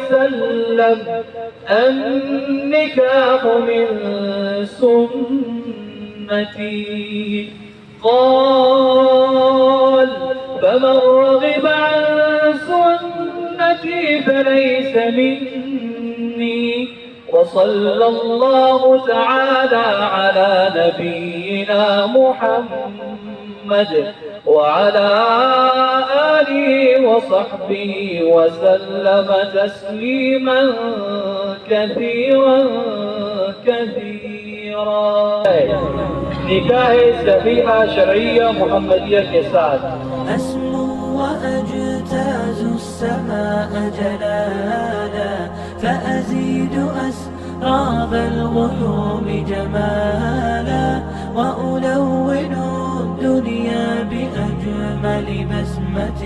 وسلم النكاح من سنتي. قال فمن رغب عن سنتي فليس مني. وصلى الله تعالى على نبينا محمد وعلى آله وصحبه وسلم تسليما كثيرا كثيرا. نکاح صحیحہ شرعیہ محمدیہ کے ساتھ أسمو وأجتاز السماء جلالا فأزيد أسراب الغيوم جمالا وألون الدنيا بأجمل بسمة